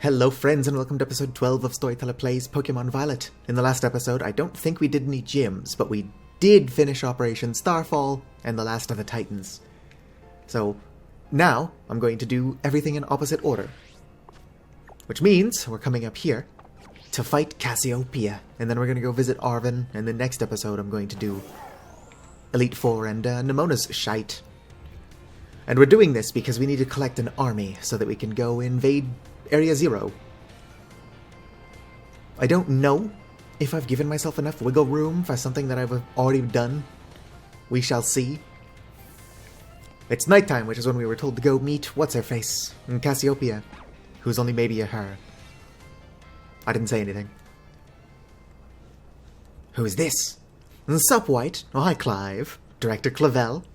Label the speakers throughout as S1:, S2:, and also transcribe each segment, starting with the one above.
S1: Hello friends and welcome to episode 12 of Storyteller Plays Pokemon Violet. In the last episode, I don't think we did any gyms, but we did finish Operation Starfall and the Last of the Titans. So, now I'm going to do everything in opposite order. Which means we're coming up here to fight Cassiopeia, and then we're going to go visit Arven, and the next episode I'm going to do Elite Four and Nemona's shite. And we're doing this because we need to collect an army so that we can go invade Area Zero. I don't know if I've given myself enough wiggle room for something that I've already done. We shall see. It's nighttime, which is when we were told to go meet What's-Her-Face and Cassiopeia, who's only maybe a her. I didn't say anything. Who is this? Sup, White? Oh, hi, Clive. Director Clavel?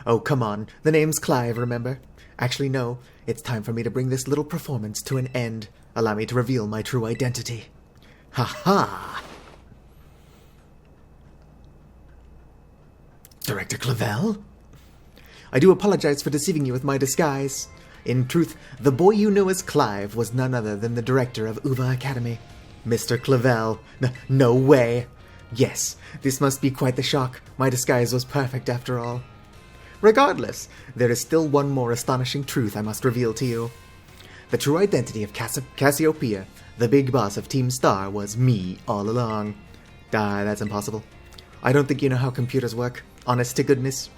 S1: Oh, come on. The name's Clive, remember? Actually, no. It's time for me to bring this little performance to an end. Allow me to reveal my true identity. Ha-ha! Director Clavel? I do apologize for deceiving you with my disguise. In truth, the boy you knew as Clive was none other than the director of Uva Academy, Mr. Clavel. No way! Yes, this must be quite the shock. My disguise was perfect after all. Regardless, there is still one more astonishing truth I must reveal to you. The true identity of Cassiopeia, the big boss of Team Star, was me all along. That's impossible. I don't think you know how computers work, honest to goodness.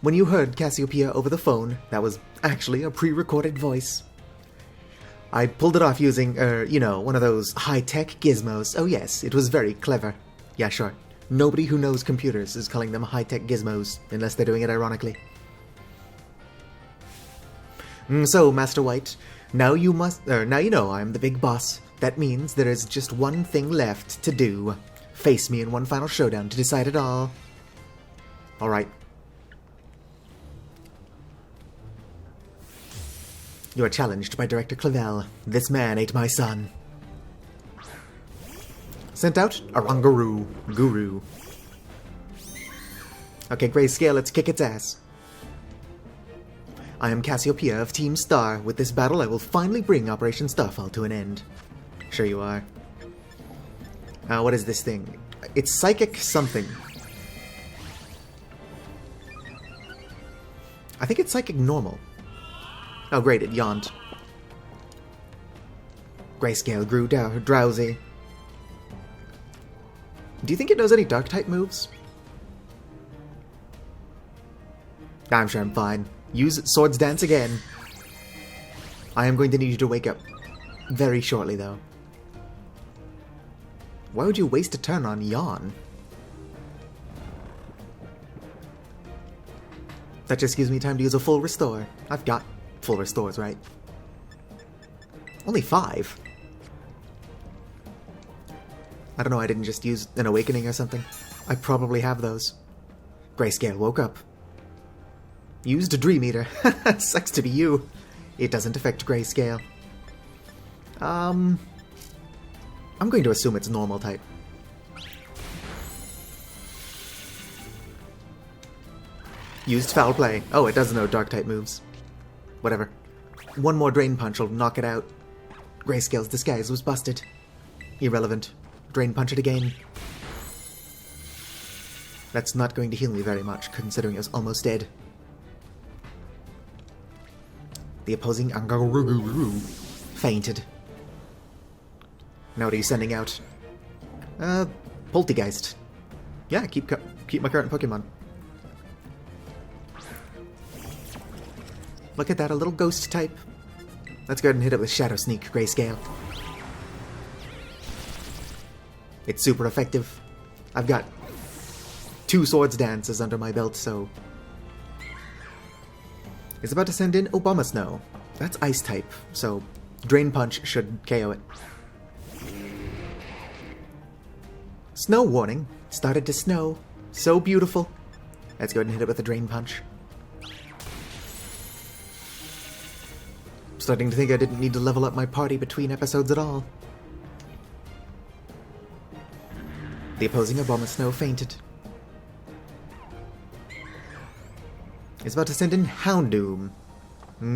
S1: When you heard Cassiopeia over the phone, that was actually a pre-recorded voice. I pulled it off using, one of those high-tech gizmos. Oh yes, it was very clever. Yeah, sure. Nobody who knows computers is calling them high-tech gizmos, unless they're doing it ironically. So, Master White, now you know I'm the big boss. That means there is just one thing left to do. Face me in one final showdown to decide it all. Alright. You are challenged by Director Clavel. This man ate my son. Sent out Arangaroo Guru. Okay, Grayscale, let's kick its ass. I am Cassiopeia of Team Star. With this battle, I will finally bring Operation Starfall to an end. Sure you are. What is this thing? It's Psychic something. I think it's Psychic Normal. Oh great, it yawned. Grayscale grew drowsy. Do you think it knows any Dark-type moves? I'm sure I'm fine. Use Swords Dance again. I am going to need you to wake up very shortly, though. Why would you waste a turn on yawn? That just gives me time to use a full restore. I've got full restores, right? Only 5. I don't know, I didn't just use an awakening or something. I probably have those. Grayscale woke up. Used a Dream Eater. Sucks to be you. It doesn't affect Grayscale. I'm going to assume it's normal type. Used Foul Play. Oh, it does know Dark type moves. Whatever. One more Drain Punch will knock it out. Grayscale's disguise was busted. Irrelevant. Drain Punch it again. That's not going to heal me very much, considering I was almost dead. The opposing Angaruguru fainted. Now what are you sending out? Poltergeist. Yeah, keep my current Pokemon. Look at that, a little ghost type. Let's go ahead and hit it with Shadow Sneak, Grayscale. It's super effective. I've got 2 Swords Dances under my belt, so... It's about to send in Obama Snow. That's Ice type, so Drain Punch should KO it. Snow warning. Started to snow. So beautiful. Let's go ahead and hit it with a Drain Punch. Starting to think I didn't need to level up my party between episodes at all. The opposing Abomasnow fainted. It's about to send in Houndoom.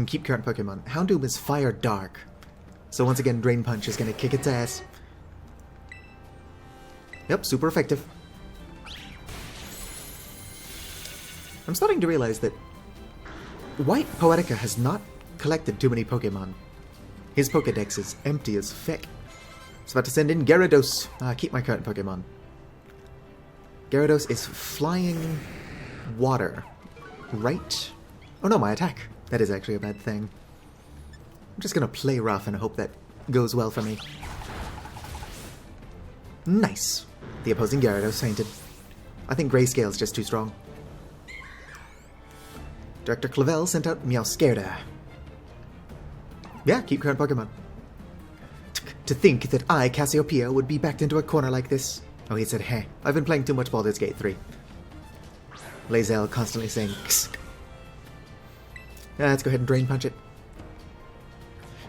S1: Keep current Pokemon. Houndoom is Fire Dark. So once again, Drain Punch is going to kick its ass. Yep, super effective. I'm starting to realize that White Poetica has not collected too many Pokemon. His Pokedex is empty as feck. I was about to send in Gyarados. Keep my current Pokemon. Gyarados is flying water, right? Oh no, my attack. That is actually a bad thing. I'm just gonna play rough and hope that goes well for me. Nice. The opposing Gyarados fainted. I think Grayscale's just too strong. Director Clavel sent out Meowscarada. Yeah, keep current Pokemon. To think that I, Cassiopeia, would be backed into a corner like this. Oh, he said, heh. I've been playing too much Baldur's Gate 3. Lae'zel constantly saying, ksk. Let's go ahead and Drain Punch it.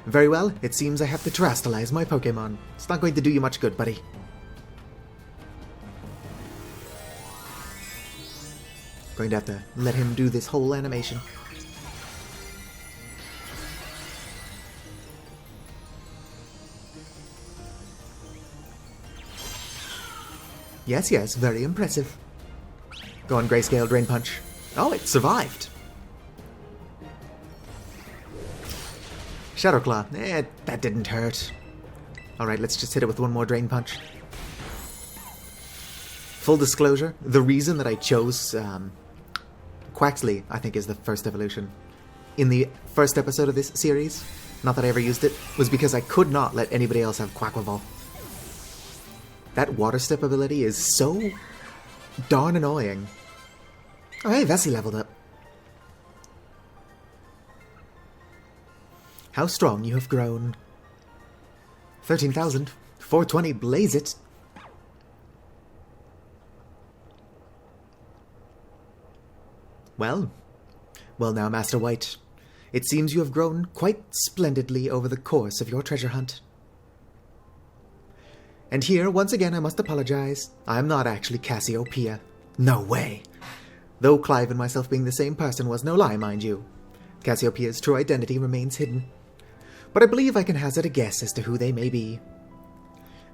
S1: Very well, it seems I have to terrestrialize my Pokemon. It's not going to do you much good, buddy. Going to have to let him do this whole animation. Yes, yes, very impressive. Go on, Grayscale, Drain Punch. Oh, it survived. Shadow Claw. That didn't hurt. Alright, let's just hit it with one more Drain Punch. Full disclosure, the reason that I chose Quaxley, I think, is the first evolution, in the first episode of this series, not that I ever used it, was because I could not let anybody else have Quaquaval. That Water Step ability is so darn annoying. Oh hey, Vessi leveled up. How strong you have grown. 13,000. 420, blaze it. Well now, Master White. It seems you have grown quite splendidly over the course of your treasure hunt. And here, once again, I must apologize. I am not actually Cassiopeia. No way. Though Clive and myself being the same person was no lie, mind you. Cassiopeia's true identity remains hidden. But I believe I can hazard a guess as to who they may be.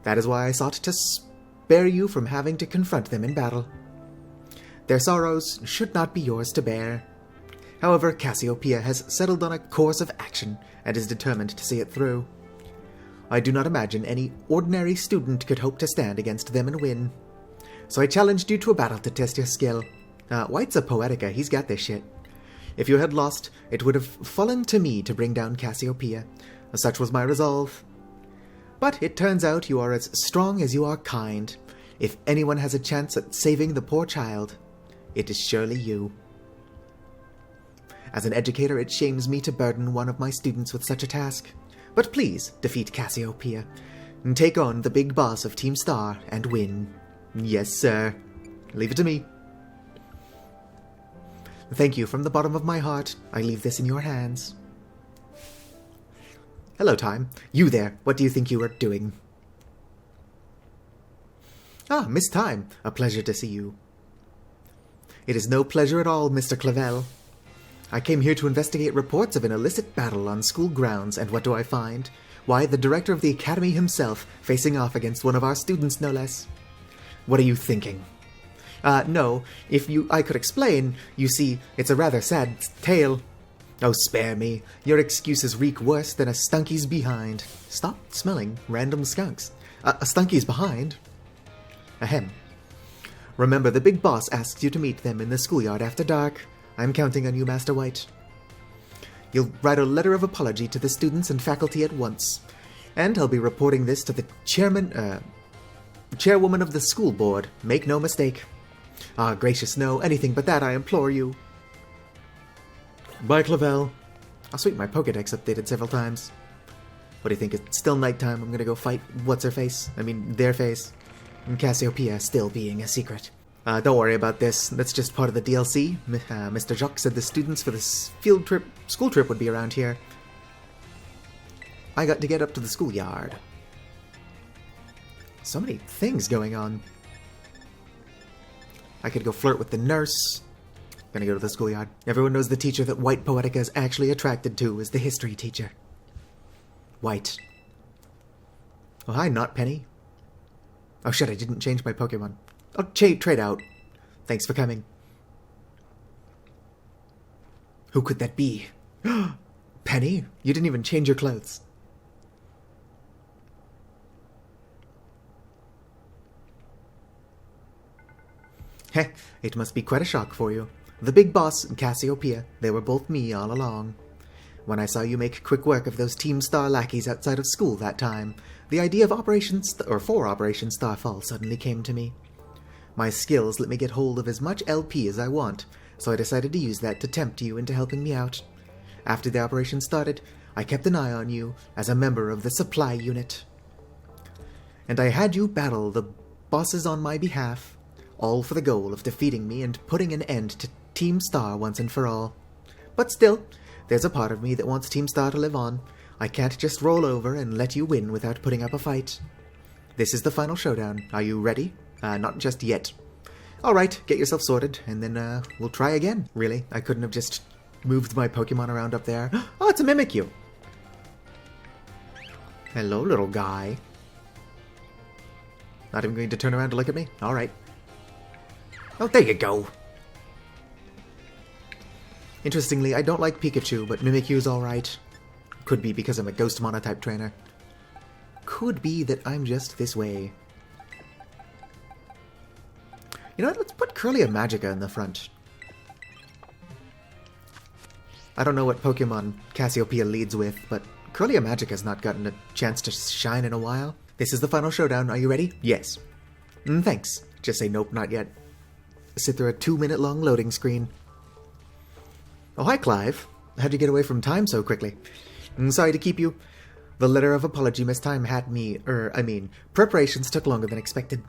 S1: That is why I sought to spare you from having to confront them in battle. Their sorrows should not be yours to bear. However, Cassiopeia has settled on a course of action and is determined to see it through. I do not imagine any ordinary student could hope to stand against them and win. So I challenged you to a battle to test your skill. White's a Poetica, he's got this shit. If you had lost, it would have fallen to me to bring down Cassiopeia. Such was my resolve. But it turns out you are as strong as you are kind. If anyone has a chance at saving the poor child, it is surely you. As an educator, it shames me to burden one of my students with such a task. But please, defeat Cassiopeia, and take on the big boss of Team Star and win. Yes, sir. Leave it to me. Thank you from the bottom of my heart. I leave this in your hands. Hello, Time. You there. What do you think you are doing? Ah, Miss Time. A pleasure to see you. It is no pleasure at all, Mr. Clavel. I came here to investigate reports of an illicit battle on school grounds, and what do I find? Why, the director of the academy himself, facing off against one of our students, no less. What are you thinking? No, if I could explain, you see, it's a rather sad tale. Oh, spare me. Your excuses reek worse than a stunky's behind. Stop smelling random skunks. A stunky's behind? Ahem. Remember, the big boss asks you to meet them in the schoolyard after dark. I'm counting on you, Master White. You'll write a letter of apology to the students and faculty at once. And I'll be reporting this to the chairwoman of the school board. Make no mistake. Ah, gracious no, anything but that, I implore you. Bye, Clavel. Oh, sweet, my Pokedex updated several times. What do you think? It's still nighttime. I'm gonna go fight what's-her-face. I mean, their face. And Cassiopeia still being a secret. Don't worry about this. That's just part of the DLC. Mr. Jacques said the students for this school trip would be around here. I got to get up to the schoolyard. So many things going on. I could go flirt with the nurse. Gonna go to the schoolyard. Everyone knows the teacher that White Poetica is actually attracted to is the history teacher. White. Oh, hi, not Penny. Oh shit, I didn't change my Pokemon. Oh, trade out. Thanks for coming. Who could that be? Penny? You didn't even change your clothes. Heh, it must be quite a shock for you. The big boss and Cassiopeia, they were both me all along. When I saw you make quick work of those Team Star lackeys outside of school that time, the idea of Operation Starfall suddenly came to me. My skills let me get hold of as much LP as I want, so I decided to use that to tempt you into helping me out. After the operation started, I kept an eye on you as a member of the supply unit. And I had you battle the bosses on my behalf, all for the goal of defeating me and putting an end to Team Star once and for all. But still, there's a part of me that wants Team Star to live on. I can't just roll over and let you win without putting up a fight. This is the final showdown. Are you ready? Not just yet. Alright, get yourself sorted, and then we'll try again. Really, I couldn't have just moved my Pokemon around up there. Oh, it's a Mimikyu! Hello, little guy. Not even going to turn around to look at me? Alright. Oh, there you go. Interestingly, I don't like Pikachu, but Mimikyu's alright. Could be because I'm a Ghost Monotype trainer. Could be that I'm just this way. You know what, let's put Curlia Magica in the front. I don't know what Pokemon Cassiopeia leads with, but Curlia Magica's not gotten a chance to shine in a while. This is the final showdown, are you ready? Yes. Thanks. Just say nope, not yet. Sit through a 2-minute long loading screen. Oh, hi, Clive. How'd you get away from time so quickly? Sorry to keep you. The letter of apology Miss Time had me, preparations took longer than expected.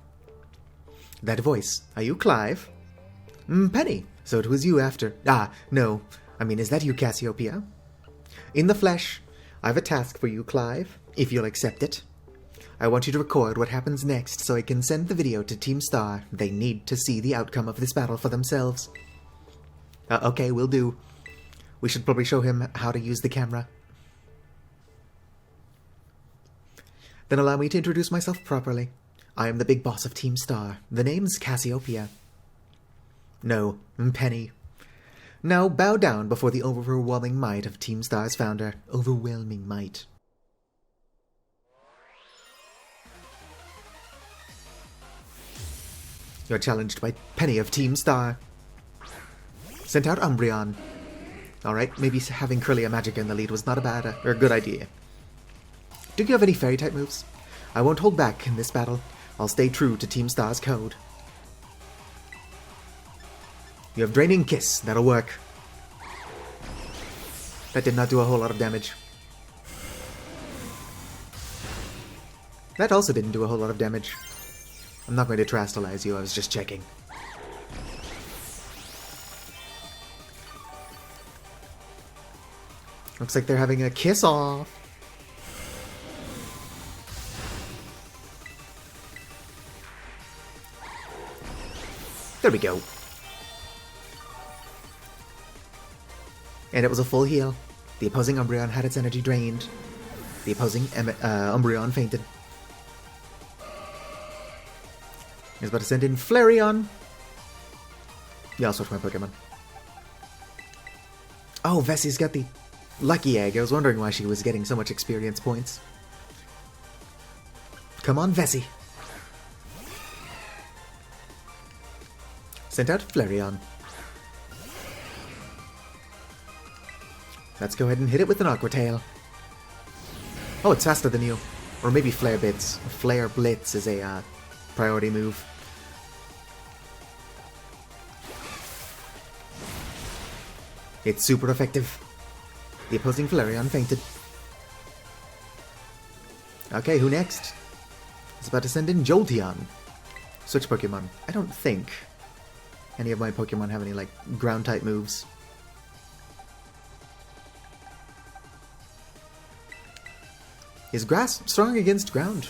S1: That voice. Are you Clive? Penny. So it was you after. No. Is that you, Cassiopeia? In the flesh. I've a task for you, Clive, if you'll accept it. I want you to record what happens next so I can send the video to Team Star. They need to see the outcome of this battle for themselves. Okay, will do. We should probably show him how to use the camera. Then allow me to introduce myself properly. I am the big boss of Team Star. The name's Cassiopeia. No, Penny. Now bow down before the overwhelming might of Team Star's founder. Overwhelming might. You're challenged by Penny of Team Star. Sent out Umbreon. Alright, maybe having Curlia Magica in the lead was not a bad or a good idea. Do you have any Fairy-type moves? I won't hold back in this battle. I'll stay true to Team Star's code. You have Draining Kiss. That'll work. That did not do a whole lot of damage. That also didn't do a whole lot of damage. I'm not going to Terastallize you, I was just checking. Looks like they're having a kiss-off. There we go. And it was a full heal. The opposing Umbreon had its energy drained. The opposing Umbreon fainted. He's about to send in Flareon. Yeah, I'll switch my Pokemon. Oh, Vessie's got the lucky egg. I was wondering why she was getting so much experience points. Come on, Vessie. Sent out Flareon. Let's go ahead and hit it with an Aqua Tail. Oh, it's faster than you. Or maybe Flare Blitz. Flare Blitz is a priority move. It's super effective. The opposing Flareon fainted. Okay, who next? It's about to send in Jolteon. Switch Pokemon. I don't think any of my Pokemon have any, like, ground-type moves. Is grass strong against ground?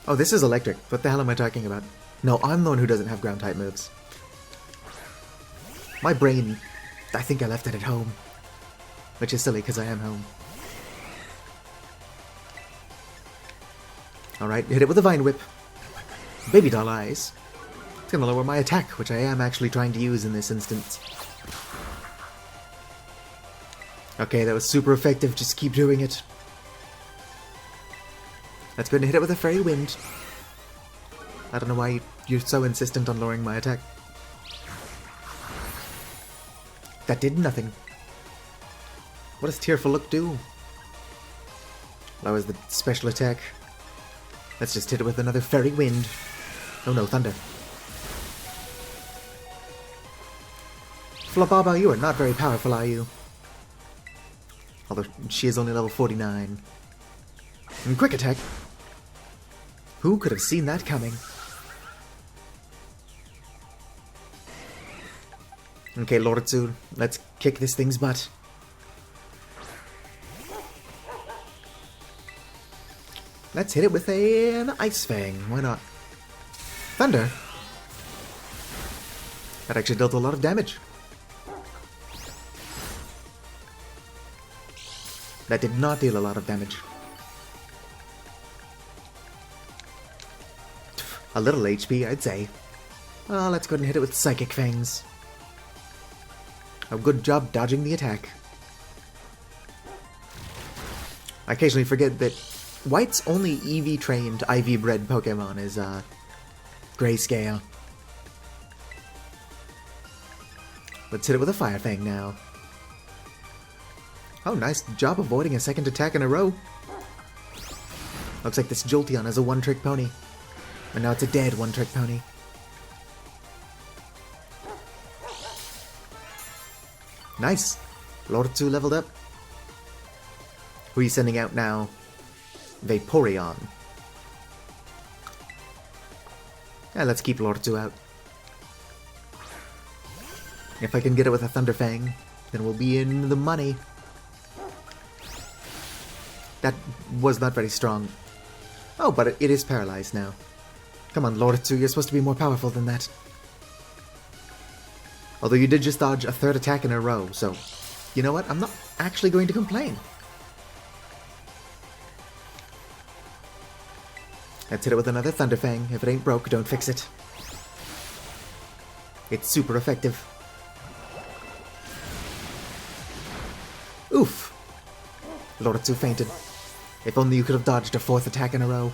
S1: Oh, this is electric. What the hell am I talking about? No, I'm the one who doesn't have ground-type moves. My brain, I think I left it at home. Which is silly, because I am home. Alright, hit it with a Vine Whip. Baby doll eyes. It's gonna lower my attack, which I am actually trying to use in this instance. Okay, that was super effective, just keep doing it. Let's go ahead and hit it with a Fairy Wind. I don't know why you're so insistent on lowering my attack. That did nothing. What does Tearful Look do? Lowers the special attack. Let's just hit it with another Fairy Wind. Oh no, Thunder. Flababa, you are not very powerful, are you? Although she is only level 49. And Quick Attack. Who could have seen that coming? Okay, Lordzu, let's kick this thing's butt. Let's hit it with an Ice Fang. Why not? Thunder. That actually dealt a lot of damage. That did not deal a lot of damage. A little HP, I'd say. Let's go ahead and hit it with Psychic Fangs. A good job dodging the attack. I occasionally forget that White's only EV-trained, IV-bred Pokemon is, Grayscale. Let's hit it with a Fire Fang now. Oh, nice job avoiding a second attack in a row. Looks like this Jolteon is a one-trick pony. And now it's a dead one-trick pony. Nice! Lordzu leveled up. Who are you sending out now? Vaporeon. Yeah, let's keep Lordzu out. If I can get it with a Thunder Fang, then we'll be in the money. That was not very strong. Oh, but it is paralyzed now. Come on, Lordzu, you're supposed to be more powerful than that. Although you did just dodge a third attack in a row, so... You know what? I'm not actually going to complain. Let's hit it with another Thunder Fang. If it ain't broke, don't fix it. It's super effective. Oof! Lordzu fainted. If only you could have dodged a fourth attack in a row.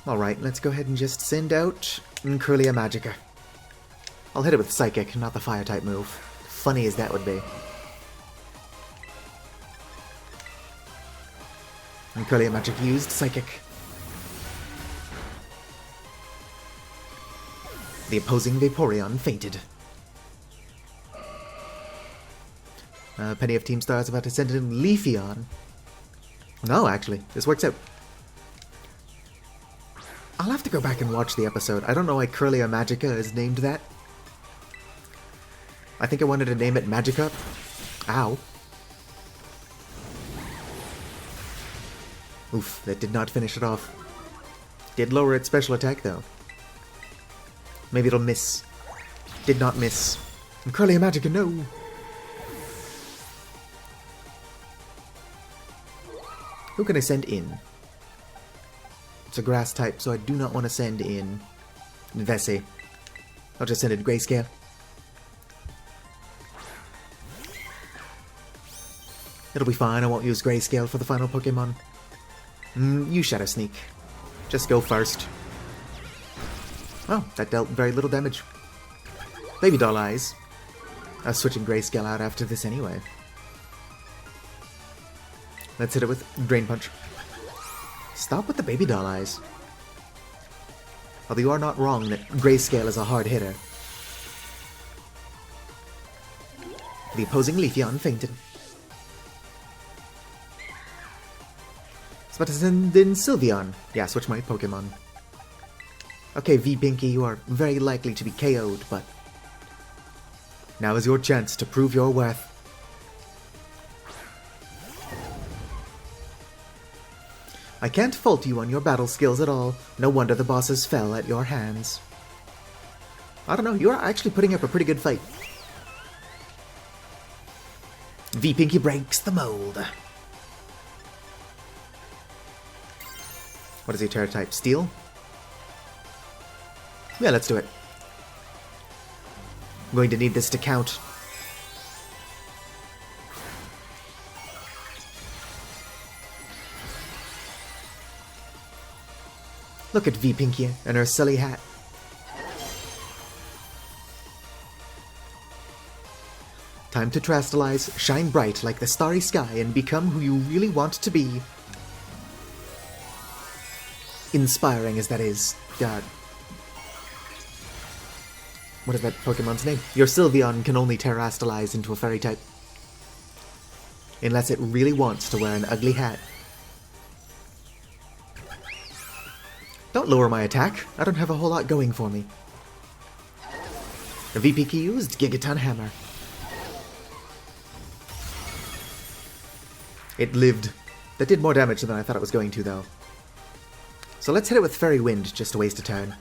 S1: Alright, let's go ahead and just send out Curlia Magica. I'll hit it with Psychic, not the Fire-type move. Funny as that would be. And Curlia Magica used Psychic. The opposing Vaporeon fainted. Penny of Team Star is about to send in Leafeon. No, actually, this works out. I'll have to go back and watch the episode. I don't know why Curlia Magica is named that. I think I wanted to name it Magica. Ow. Oof, that did not finish it off. Did lower its special attack, though. Maybe it'll miss. Did not miss. And Curlia Magica, no! Who can I send in? It's a grass type, so I do not want to send in Vessi. I'll just send in Grayscale. It'll be fine, I won't use Grayscale for the final Pokemon. You Shadow Sneak. Just go first. Oh, that dealt very little damage. Baby Doll Eyes. I was switching Grayscale out after this anyway. Let's hit it with Drain Punch. Stop with the Baby Doll Eyes. Although you are not wrong that Grayscale is a hard hitter. The opposing Leafeon fainted. It's about to send in Sylveon. Yeah, switch my Pokemon. Okay, V-Pinky, you are very likely to be KO'd, but... now is your chance to prove your worth. I can't fault you on your battle skills at all. No wonder the bosses fell at your hands. I don't know, you are actually putting up a pretty good fight. V-Pinky breaks the mold. What is the Terra type? Steel? Yeah, let's do it. I'm going to need this to count. Look at V Pinky and her silly hat. Time to terastallize, shine bright like the starry sky, and become who you really want to be. Inspiring as that is. God. What is that Pokemon's name? Your Sylveon can only terastallize into a fairy type. Unless it really wants to wear an ugly hat. Don't lower my attack. I don't have a whole lot going for me. The VPK used Gigaton Hammer. It lived. That did more damage than I thought it was going to, though. So let's hit it with Fairy Wind, just to waste a turn.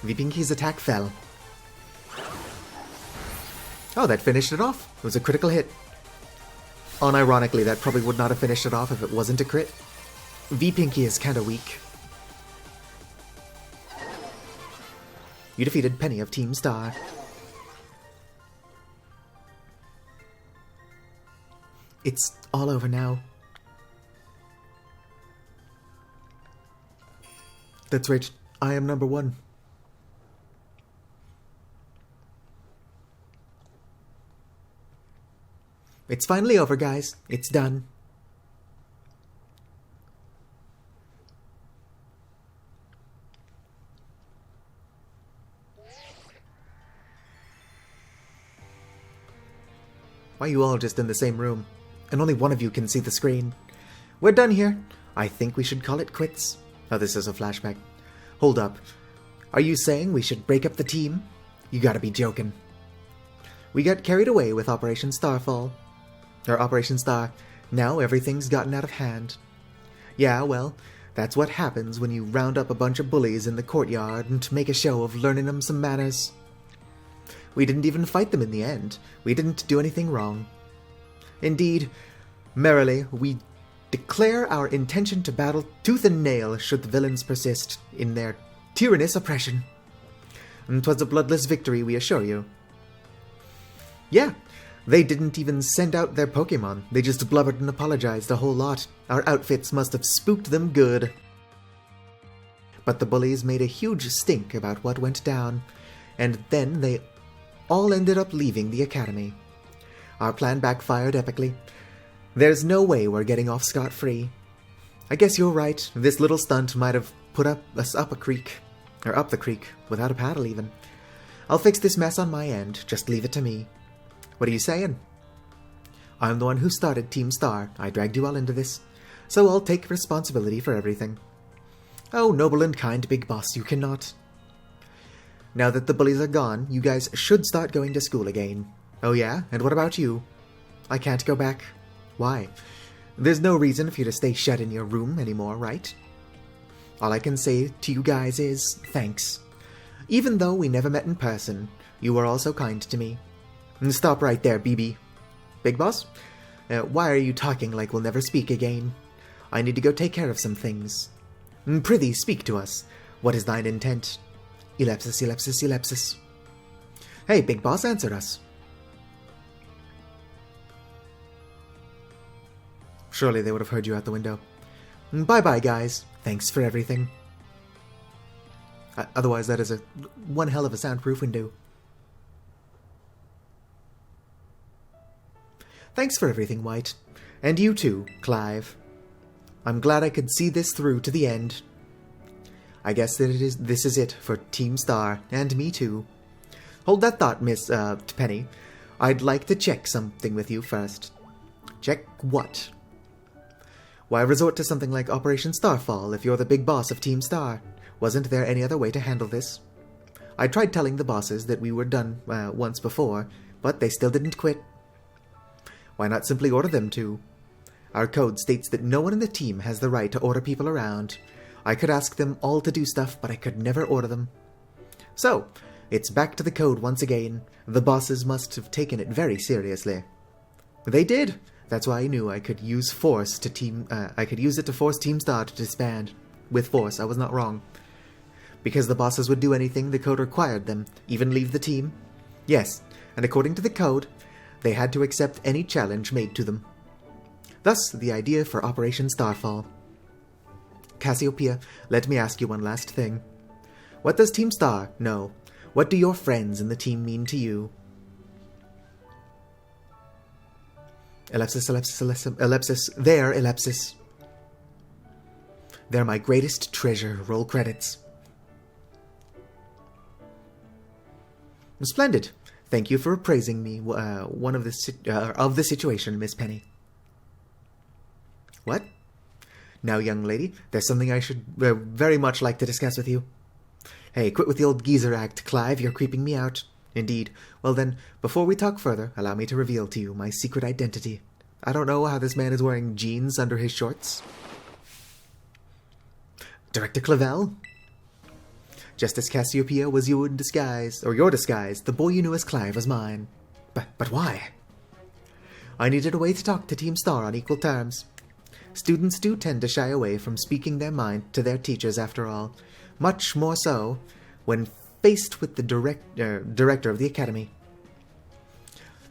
S1: V-Pinky's attack fell. Oh, that finished it off. It was a critical hit. Unironically, that probably would not have finished it off if it wasn't a crit. V-Pinky is kinda weak. You defeated Penny of Team Star. It's all over now. That's right, I am number one. It's finally over, guys. It's done. Why are you all just in the same room? And only one of you can see the screen. We're done here. I think we should call it quits. Oh, this is a flashback. Hold up. Are you saying we should break up the team? You gotta be joking. We got carried away with Operation Starfall. Or Operation Star. Now everything's gotten out of hand. Yeah, well, that's what happens when you round up a bunch of bullies in the courtyard and make a show of learning them some manners. We didn't even fight them in the end. We didn't do anything wrong. Indeed, merrily, we declare our intention to battle tooth and nail should the villains persist in their tyrannous oppression. And 'twas a bloodless victory, we assure you. Yeah, they didn't even send out their Pokemon. They just blubbered and apologized a whole lot. Our outfits must have spooked them good. But the bullies made a huge stink about what went down, and then they all ended up leaving the academy. Our plan backfired epically. There's no way we're getting off scot-free. I guess you're right. This little stunt might have put us up the creek, without a paddle even. I'll fix this mess on my end. Just leave it to me. What are you saying? I'm the one who started Team Star. I dragged you all into this, so I'll take responsibility for everything. Oh, noble and kind Big Boss, you cannot. Now that the bullies are gone, you guys should start going to school again. Oh yeah? And what about you? I can't go back. Why? There's no reason for you to stay shut in your room anymore, right? All I can say to you guys is thanks. Even though we never met in person, you were all so kind to me. And stop right there, BB. Big Boss? Why are you talking like we'll never speak again? I need to go take care of some things. Prithee, speak to us. What is thine intent? Ellipsis, ellipsis, ellipsis. Hey, Big Boss, answer us. Surely they would have heard you out the window. Bye-bye, guys. Thanks for everything. Otherwise, that is one hell of a soundproof window. Thanks for everything, White. And you too, Clive. I'm glad I could see this through to the end. I guess that this is it for Team Star, and me too. Hold that thought, Miss Penny. I'd like to check something with you first. Check what? Why resort to something like Operation Starfall if you're the big boss of Team Star? Wasn't there any other way to handle this? I tried telling the bosses that we were done once before, but they still didn't quit. Why not simply order them to? Our code states that no one in the team has the right to order people around. I could ask them all to do stuff, but I could never order them. So, it's back to the code once again. The bosses must have taken it very seriously. They did. That's why I knew I could use force to I could use it to force Team Star to disband. With force, I was not wrong. Because the bosses would do anything the code required them, even leave the team. Yes, and according to the code, they had to accept any challenge made to them. Thus, the idea for Operation Starfall. Cassiopeia, let me ask you one last thing. What does Team Star know? What do your friends in the team mean to you? Ellipsis, ellipsis, ellipsis, ellipsis. There, ellipsis. They're my greatest treasure. Roll credits. Splendid. Thank you for appraising me of the situation, Miss Penny. What? Now, young lady, there's something I should very much like to discuss with you. Hey, quit with the old geezer act, Clive. You're creeping me out. Indeed. Well then, before we talk further, allow me to reveal to you my secret identity. I don't know how this man is wearing jeans under his shorts. Director Clavel? Just as Cassiopeia was you in disguise, or your disguise, the boy you knew as Clive was mine. But why? I needed a way to talk to Team Star on equal terms. Students do tend to shy away from speaking their mind to their teachers, after all. Much more so when faced with the director of the academy.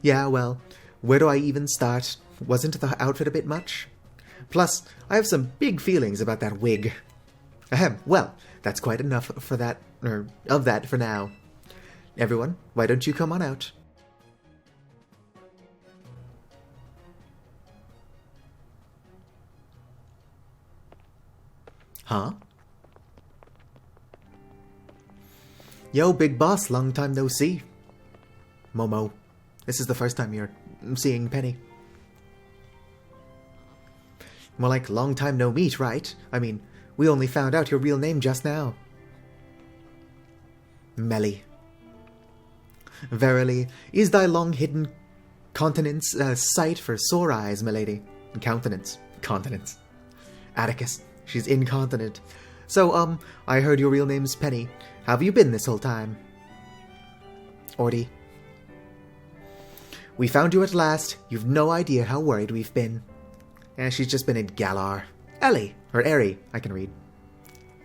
S1: Yeah, well, where do I even start? Wasn't the outfit a bit much? Plus, I have some big feelings about that wig. Ahem, well, that's quite enough for that, of that for now. Everyone, why don't you come on out? Huh? Yo, big boss, long time no see. Momo, this is the first time you're seeing Penny. More like long time no meet, right? I mean, we only found out your real name just now. Melly. Verily, is thy long-hidden continence a sight for sore eyes, milady? Countenance. Continence. Atticus. She's incontinent. So, I heard your real name's Penny. How have you been this whole time? Ordy. We found you at last. You've no idea how worried we've been. She's just been in Galar. Ellie. Or Eri. I can read.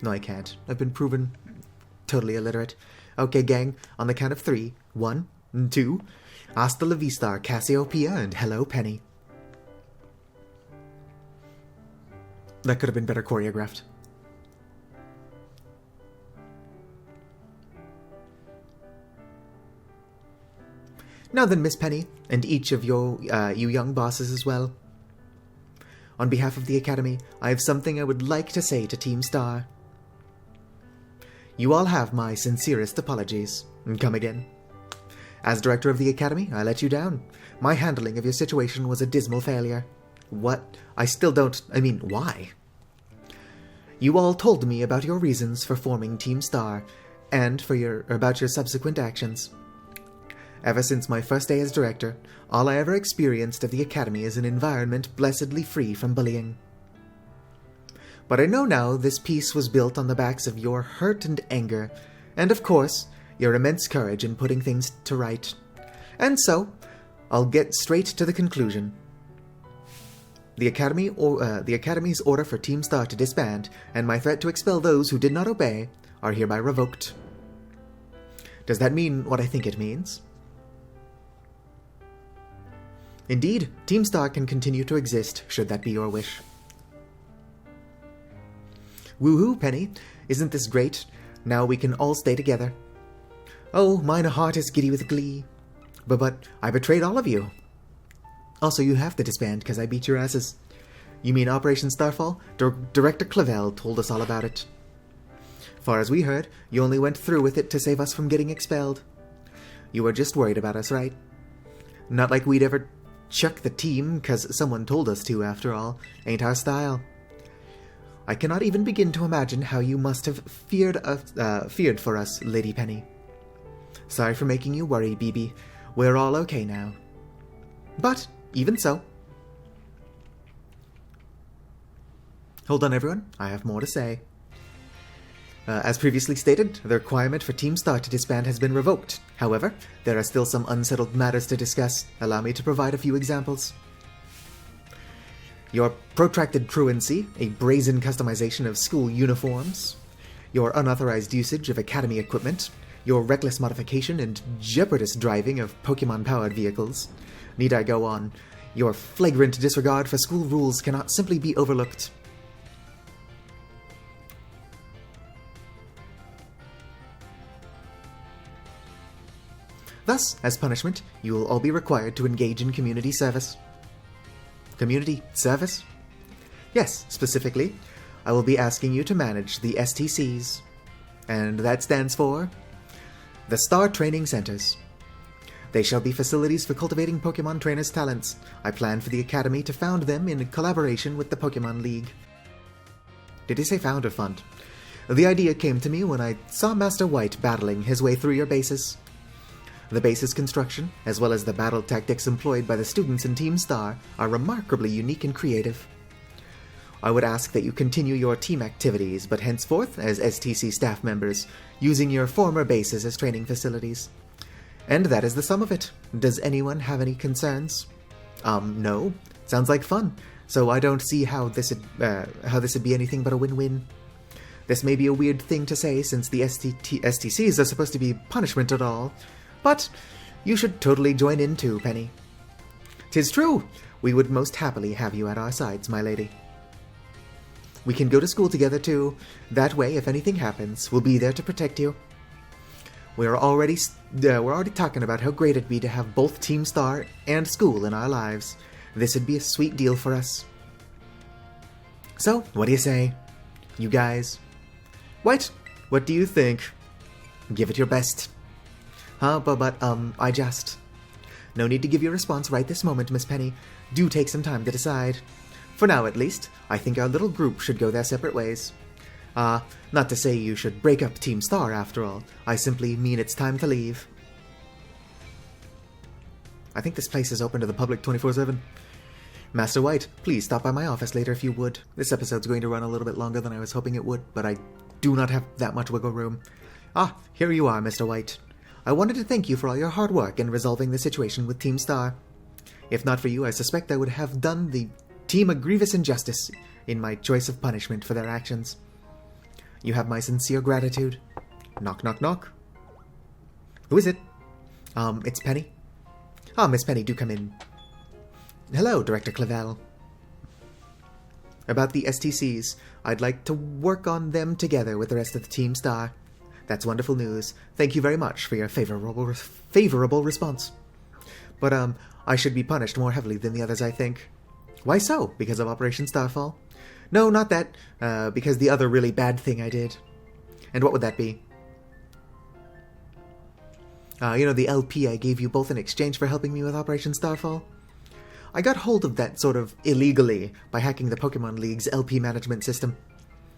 S1: No, I can't. I've been proven totally illiterate. Okay, gang. On the count of 3. 1, 2. Hasta la vista, Cassiopeia, and hello, Penny. That could have been better choreographed. Now then, Miss Penny, and each of you young bosses as well. On behalf of the Academy, I have something I would like to say to Team Star. You all have my sincerest apologies. Come again. As director of the Academy, I let you down. My handling of your situation was a dismal failure. What? I still don't... why? You all told me about your reasons for forming Team Star, and about your subsequent actions. Ever since my first day as director, all I ever experienced of the Academy is an environment blessedly free from bullying. But I know now this peace was built on the backs of your hurt and anger, and of course, your immense courage in putting things to right. And so, I'll get straight to the conclusion. The Academy's order for Team Star to disband, and my threat to expel those who did not obey, are hereby revoked. Does that mean what I think it means? Indeed, Team Star can continue to exist, should that be your wish. Woohoo, Penny! Isn't this great? Now we can all stay together. Oh, mine heart is giddy with glee. But I betrayed all of you. Also, you have to disband because I beat your asses. You mean Operation Starfall? Director Clavel told us all about it. Far as we heard, you only went through with it to save us from getting expelled. You were just worried about us, right? Not like we'd ever chuck the team because someone told us to, after all. Ain't our style. I cannot even begin to imagine how you must have feared for us, Lady Penny. Sorry for making you worry, BB. We're all okay now. But, even so... Hold on, everyone. I have more to say. As previously stated, the requirement for Team Star to disband has been revoked. However, there are still some unsettled matters to discuss. Allow me to provide a few examples. Your protracted truancy, a brazen customization of school uniforms, your unauthorized usage of academy equipment, your reckless modification and jeopardous driving of Pokemon-powered vehicles. Need I go on? Your flagrant disregard for school rules cannot simply be overlooked. Thus, as punishment, you will all be required to engage in community service. Community service? Yes, specifically, I will be asking you to manage the STCs. And that stands for the Star Training Centers. They shall be facilities for cultivating Pokemon trainers' talents. I plan for the Academy to found them in collaboration with the Pokemon League. Did he say found or fund? The idea came to me when I saw Master White battling his way through your bases. The base's construction, as well as the battle tactics employed by the students in Team Star, are remarkably unique and creative. I would ask that you continue your team activities, but henceforth as STC staff members, using your former bases as training facilities. And that is the sum of it. Does anyone have any concerns? No. Sounds like fun. So I don't see how this would be anything but a win-win. This may be a weird thing to say since the STCs are supposed to be punishment at all, but you should totally join in too, Penny. 'Tis true. We would most happily have you at our sides, my lady. We can go to school together too. That way, if anything happens, we'll be there to protect you. We're already talking about how great it'd be to have both Team Star and school in our lives. This would be a sweet deal for us. So, what do you say? You guys? White, what do you think? Give it your best. But I just... No need to give your response right this moment, Miss Penny. Do take some time to decide. For now, at least, I think our little group should go their separate ways. Not to say you should break up Team Star, after all. I simply mean it's time to leave. I think this place is open to the public 24/7. Master White, please stop by my office later if you would. This episode's going to run a little bit longer than I was hoping it would, but I do not have that much wiggle room. Here you are, Mr. White. I wanted to thank you for all your hard work in resolving the situation with Team Star. If not for you, I suspect I would have done the team a grievous injustice in my choice of punishment for their actions. You have my sincere gratitude. Knock, knock, knock. Who is it? It's Penny. Miss Penny, do come in. Hello, Director Clavel. About the STCs, I'd like to work on them together with the rest of the Team Star. That's wonderful news. Thank you very much for your favorable response. But, I should be punished more heavily than the others, I think. Why so? Because of Operation Starfall? No, not that. Because the other really bad thing I did. And what would that be? The LP I gave you both in exchange for helping me with Operation Starfall? I got hold of that sort of illegally by hacking the Pokemon League's LP management system.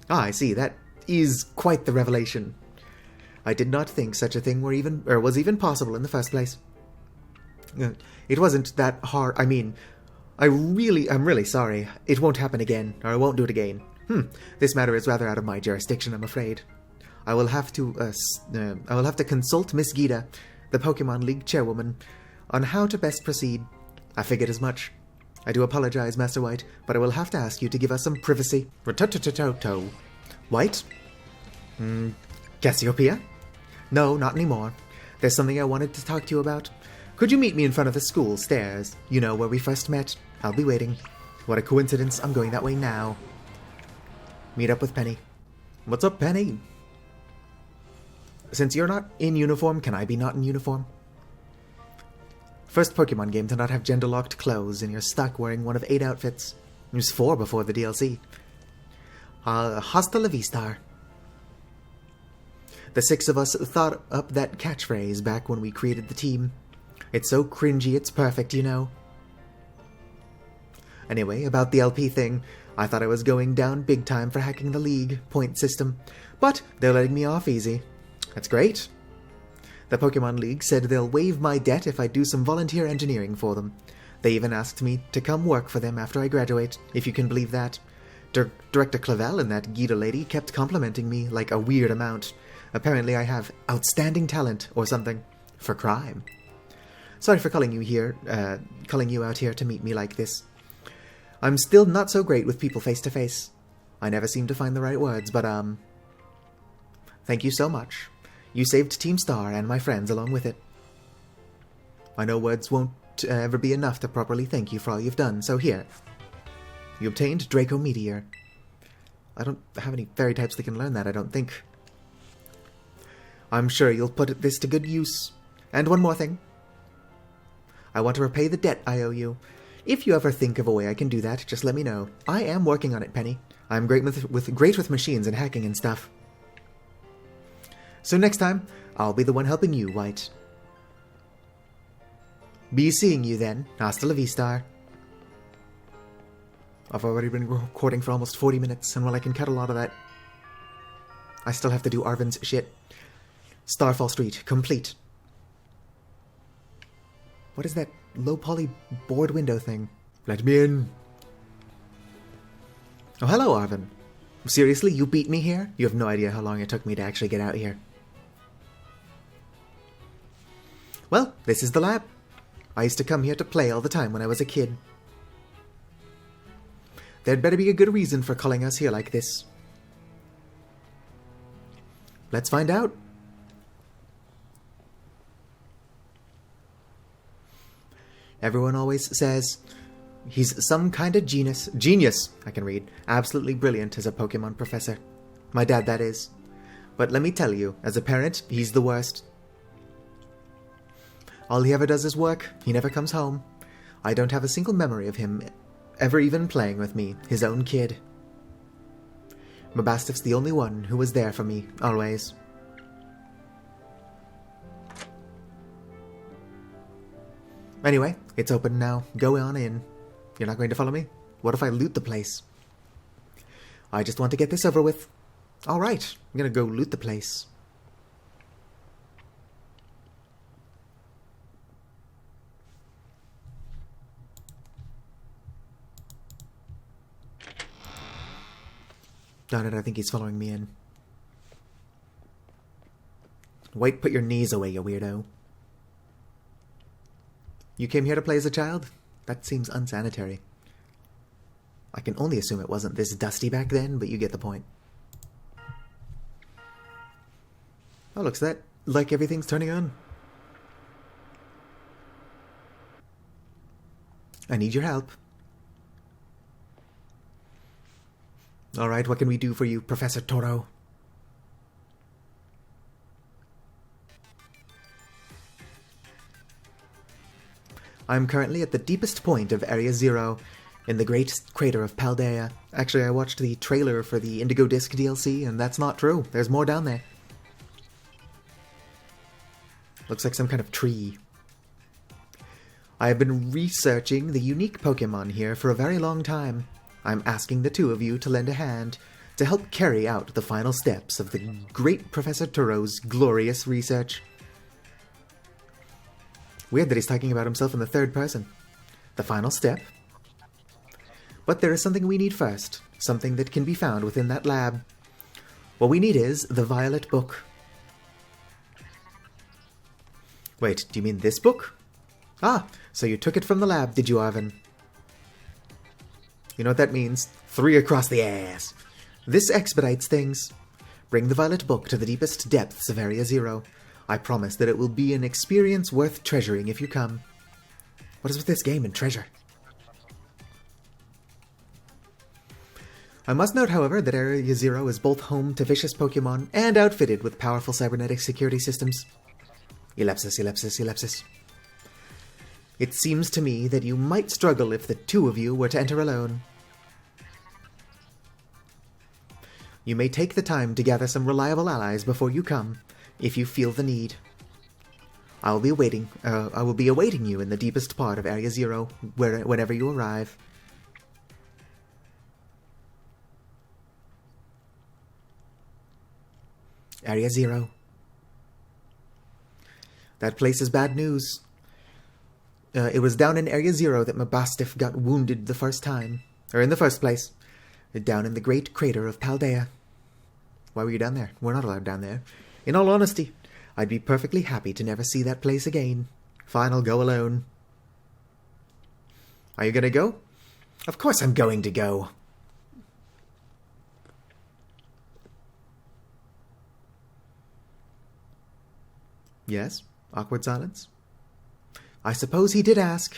S1: I see. That is quite the revelation. I did not think such a thing was even possible in the first place. It wasn't that hard. I mean, I'm really sorry. It won't happen again, or I won't do it again. This matter is rather out of my jurisdiction, I'm afraid. I will have to consult Miss Gita, the Pokemon League chairwoman, on how to best proceed. I figured as much. I do apologize, Master White, but I will have to ask you to give us some privacy. Rototototo. White? Cassiopeia? No, not anymore. There's something I wanted to talk to you about. Could you meet me in front of the school stairs? You know, where we first met. I'll be waiting. What a coincidence, I'm going that way now. Meet up with Penny. What's up, Penny? Since you're not in uniform, can I be not in uniform? First Pokemon game to not have gender-locked clothes, and you're stuck wearing one of 8 outfits. It was 4 before the DLC. Hasta la vista. The 6 of us thought up that catchphrase back when we created the team. It's so cringy, it's perfect, you know. Anyway, about the LP thing, I thought I was going down big time for hacking the League point system, but they're letting me off easy. That's great. The Pokemon League said they'll waive my debt if I do some volunteer engineering for them. They even asked me to come work for them after I graduate, if you can believe that. Director Clavel and that Gita lady kept complimenting me like a weird amount. Apparently I have outstanding talent or something for crime. Sorry for calling you out here to meet me like this. I'm still not so great with people face to face. I never seem to find the right words, but thank you so much. You saved Team Star and my friends along with it. I know words won't ever be enough to properly thank you for all you've done, so here. You obtained Draco Meteor. I don't have any fairy types that can learn that, I don't think. I'm sure you'll put this to good use. And one more thing. I want to repay the debt I owe you. If you ever think of a way I can do that, just let me know. I am working on it, Penny. I'm great with machines and hacking and stuff. So next time, I'll be the one helping you, White. Be seeing you then. Hasta la vista. I've already been recording for almost 40 minutes, and while I can cut a lot of that, I still have to do Arven's shit. Starfall Street, complete. What is that low poly board window thing? Let me in. Oh, hello, Arven. Seriously, you beat me here? You have no idea how long it took me to actually get out here. Well, this is the lab. I used to come here to play all the time when I was a kid. There'd better be a good reason for calling us here like this. Let's find out. Everyone always says he's some kind of genius, I can read. Absolutely brilliant as a Pokemon professor. My dad, that is. But let me tell you, as a parent, he's the worst. All he ever does is work. He never comes home. I don't have a single memory of him ever even playing with me, his own kid. Mabastiff's the only one who was there for me, always. Anyway, it's open now. Go on in. You're not going to follow me? What if I loot the place? I just want to get this over with. Alright, I'm gonna go loot the place. Darn it, I think he's following me in. White, put your knees away, you weirdo. You came here to play as a child? That seems unsanitary. I can only assume it wasn't this dusty back then, but you get the point. Oh, looks like everything's turning on. I need your help. Alright, what can we do for you, Professor Toro? I'm currently at the deepest point of Area Zero, in the great crater of Paldea. Actually, I watched the trailer for the Indigo Disc DLC, and that's not true. There's more down there. Looks like some kind of tree. I have been researching the unique Pokemon here for a very long time. I'm asking the two of you to lend a hand to help carry out the final steps of the great Professor Toro's glorious research. Weird that he's talking about himself in the third person. The final step. But there is something we need first. Something that can be found within that lab. What we need is the Violet Book. Wait, do you mean this book? Ah, so you took it from the lab, did you, Arven? You know what that means? 3 across the ass. This expedites things. Bring the Violet Book to the deepest depths of Area Zero. I promise that it will be an experience worth treasuring if you come. What is with this game and treasure? I must note, however, that Area Zero is both home to vicious Pokemon and outfitted with powerful cybernetic security systems. Ellipsis, ellipsis, ellipsis. It seems to me that you might struggle if the two of you were to enter alone. You may take the time to gather some reliable allies before you come, if you feel the need. I will be awaiting you in the deepest part of Area Zero, whenever you arrive. Area Zero. That place is bad news. It was down in Area Zero that Mabastiff got wounded the first time. Or in the first place. Down in the great crater of Paldea. Why were you down there? We're not allowed down there. In all honesty, I'd be perfectly happy to never see that place again. Fine, I'll go alone. Are you gonna go? Of course I'm going to go. Yes? Awkward silence. I suppose he did ask.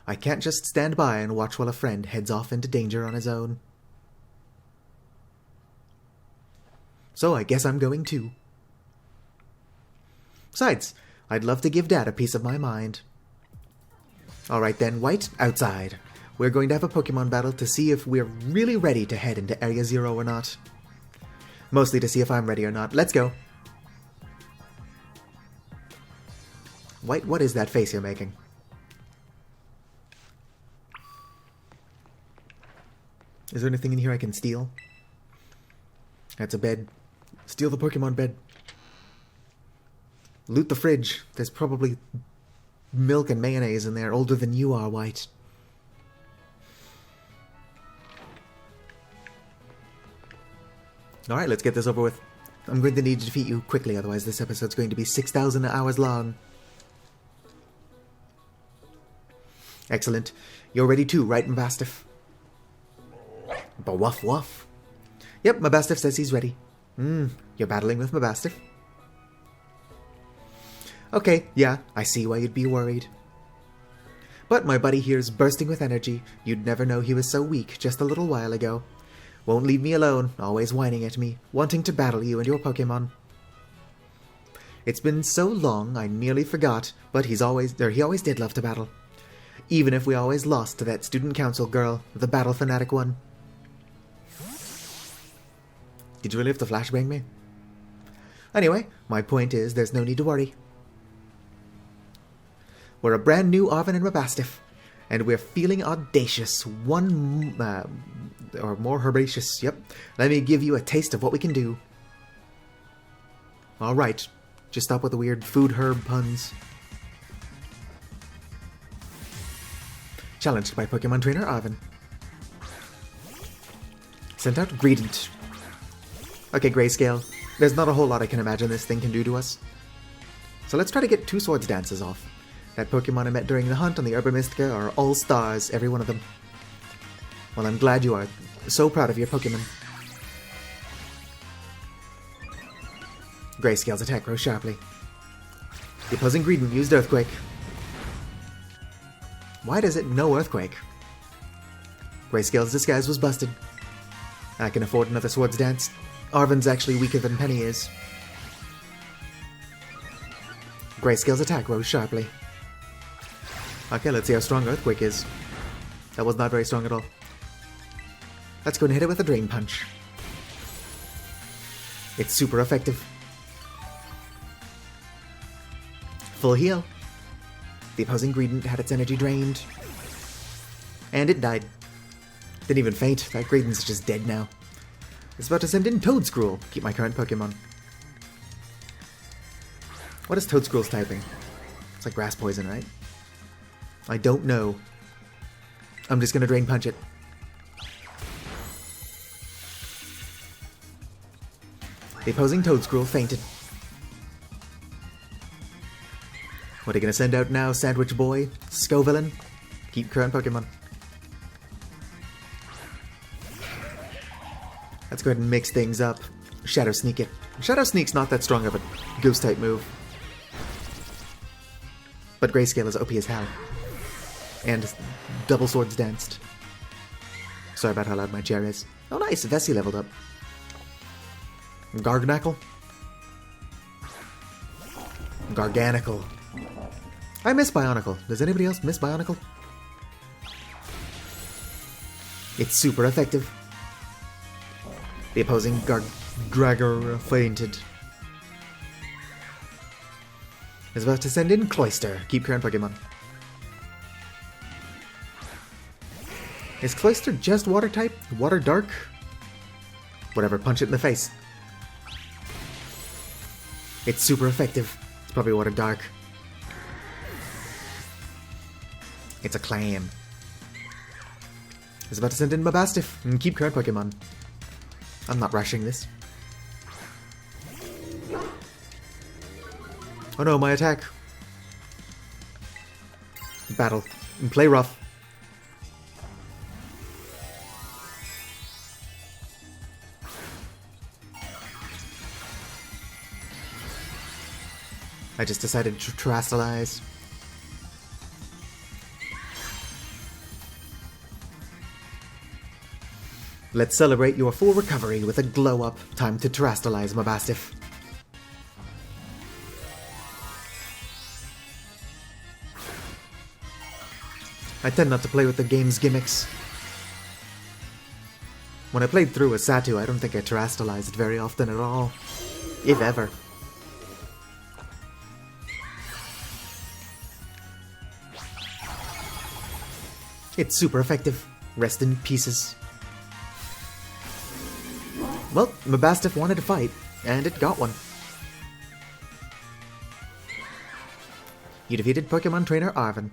S1: I can't just stand by and watch while a friend heads off into danger on his own. So I guess I'm going too. Besides, I'd love to give Dad a piece of my mind. Alright then, White, outside. We're going to have a Pokemon battle to see if we're really ready to head into Area Zero or not. Mostly to see if I'm ready or not. Let's go. White, what is that face you're making? Is there anything in here I can steal? That's a bed. Steal the Pokemon bed. Loot the fridge. There's probably milk and mayonnaise in there, older than you are, White. Alright, let's get this over with. I'm going to need to defeat you quickly, otherwise this episode's going to be 6,000 hours long. Excellent. You're ready too, right, Mabastiff? Ba-wuff wuff. Yep, Mabastiff says he's ready. You're battling with Mabastiff? Okay, yeah, I see why you'd be worried. But my buddy here's bursting with energy. You'd never know he was so weak just a little while ago. Won't leave me alone, always whining at me, wanting to battle you and your Pokemon. It's been so long I nearly forgot, but he always did love to battle. Even if we always lost to that student council girl, the battle fanatic one. Did you really have to flashbang me? Anyway, my point is there's no need to worry. We're a brand new Arven and Mabastiff, and we're feeling audacious, or more herbaceous, yep. Let me give you a taste of what we can do. Alright, just stop with the weird food herb puns. Challenged by Pokemon Trainer Arven. Sent out Greedent. Okay, Grayscale. There's not a whole lot I can imagine this thing can do to us. So let's try to get 2 Swords Dances off. That Pokemon I met during the hunt on the Herba Mystica are all stars, every one of them. Well, I'm glad you are. So proud of your Pokemon. Grayscale's attack rose sharply. The opposing Greedent used Earthquake. Why does it know Earthquake? Grayscale's disguise was busted. I can afford another Swords Dance. Arven's actually weaker than Penny is. Grayscale's attack rose sharply. Okay, let's see how strong Earthquake is. That was not very strong at all. Let's go and hit it with a Drain Punch. It's super effective. Full heal. The opposing Greedent had its energy drained. And it died. Didn't even faint. That Greedent's just dead now. It's about to send in Toedscruel. Keep my current Pokemon. What is Toedscruel's typing? It's like Grass Poison, right? I don't know. I'm just gonna Drain Punch it. The opposing Toedscruel fainted. What are you gonna send out now, Sandwich Boy? Scovillain? Keep current Pokemon. Let's go ahead and mix things up. Shadow Sneak it. Shadow Sneak's not that strong of a Ghost-type move. But Grayscale is OP as hell. And double Swords Danced. Sorry about how loud my chair is. Oh nice, Vessi leveled up. Garganacle. Garganicle. I miss Bionicle. Does anybody else miss Bionicle? It's super effective. The opposing Gregor fainted. Is about to send in Cloyster. Keep current Pokemon. Is Cloyster just Water type? Water Dark? Whatever, punch it in the face. It's super effective. It's probably Water Dark. It's a clam. It's about to send in Mabastiff and keep current Pokemon. I'm not rushing this. Oh no, my attack. Battle. And play rough. I just decided to terrestrialize. Let's celebrate your full recovery with a glow-up. Time to terrestrialize, Mabastiff. I tend not to play with the game's gimmicks. When I played through with Satu, I don't think I terrestrialized very often at all. If ever. It's super effective. Rest in pieces. Well, Mabastiff wanted to fight, and it got one. You defeated Pokemon Trainer Arven.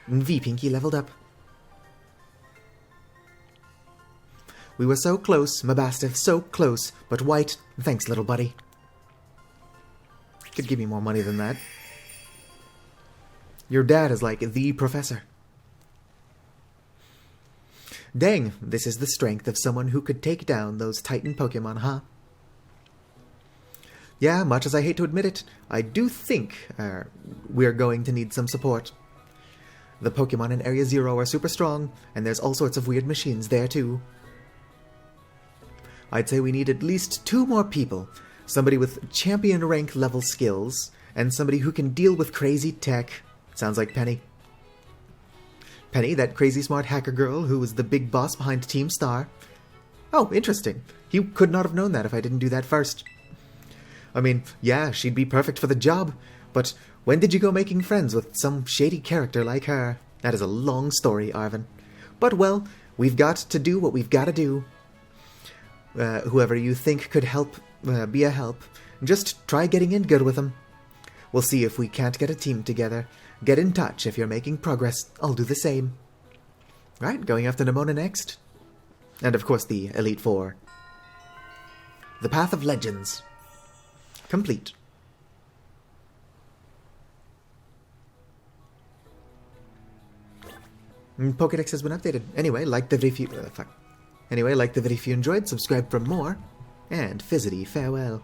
S1: V-Pinky leveled up. We were so close, Mabastiff, so close, but White, thanks little buddy. Could give me more money than that. Your dad is like the professor. Dang, this is the strength of someone who could take down those Titan Pokemon, huh? Yeah, much as I hate to admit it, I do think we're going to need some support. The Pokemon in Area Zero are super strong, and there's all sorts of weird machines there too. I'd say we need at least 2 more people. Somebody with champion rank level skills, and somebody who can deal with crazy tech. Sounds like Penny. Penny, that crazy smart hacker girl who was the big boss behind Team Star. Oh, interesting. You could not have known that if I didn't do that first. I mean, yeah, she'd be perfect for the job, but when did you go making friends with some shady character like her? That is a long story, Arven. But, well, we've got to do what we've got to do. Whoever you think could help, be a help, just try getting in good with them. We'll see if we can't get a team together. Get in touch if you're making progress. I'll do the same. Right, going after Nemona next. And of course the Elite Four. The Path of Legends. Complete. Pokédex has been updated. Anyway, like the video if you enjoyed, subscribe for more, and fizzity farewell.